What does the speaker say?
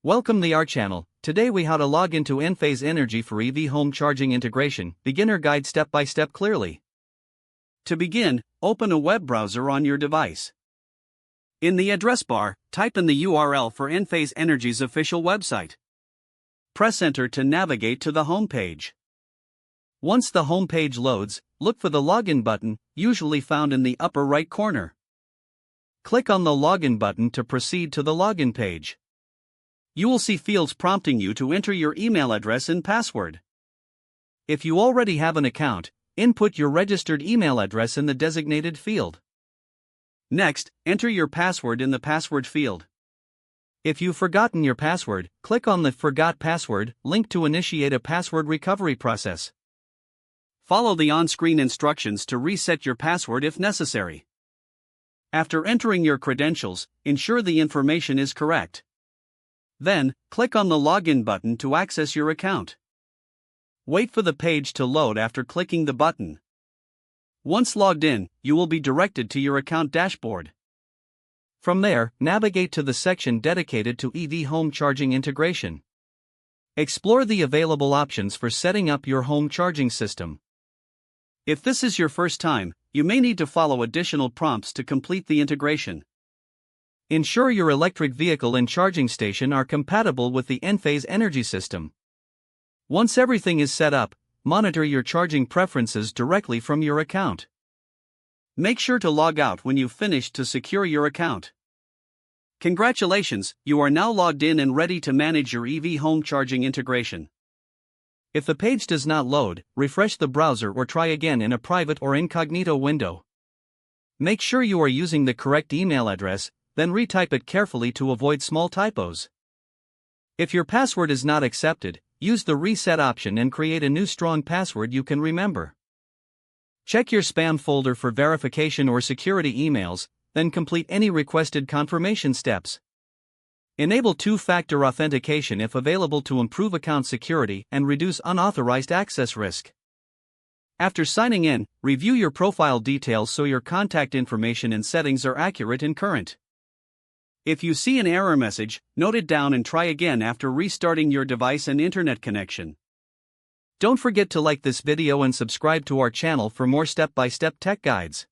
Welcome to our channel. Today we how to log into Enphase Energy for EV home charging integration, beginner guide step by step clearly. To begin, open a web browser on your device. In the address bar, type in the URL for Enphase Energy's official website. Press enter to navigate to the home page. Once the home page loads, look for the login button, usually found in the upper right corner. Click on the login button to proceed to the login page. You will see fields prompting you to enter your email address and password. If you already have an account, input your registered email address in the designated field. Next, enter your password in the password field. If you've forgotten your password, click on the Forgot Password link to initiate a password recovery process. Follow the on-screen instructions to reset your password if necessary. After entering your credentials, ensure the information is correct. Then, click on the Login button to access your account. Wait for the page to load after clicking the button. Once logged in, you will be directed to your account dashboard. From there, navigate to the section dedicated to EV home charging integration. Explore the available options for setting up your home charging system. If this is your first time, you may need to follow additional prompts to complete the integration. Ensure your electric vehicle and charging station are compatible with the Enphase Energy system. Once everything is set up, monitor your charging preferences directly from your account. Make sure to log out when you've finished to secure your account. Congratulations, you are now logged in and ready to manage your EV home charging integration. If the page does not load, refresh the browser or try again in a private or incognito window. Make sure you are using the correct email address, then retype it carefully to avoid small typos. If your password is not accepted, use the reset option and create a new strong password you can remember. Check your spam folder for verification or security emails, then complete any requested confirmation steps. Enable two-factor authentication if available to improve account security and reduce unauthorized access risk. After signing in, review your profile details so your contact information and settings are accurate and current. If you see an error message, note it down and try again after restarting your device and internet connection. Don't forget to like this video and subscribe to our channel for more step-by-step tech guides.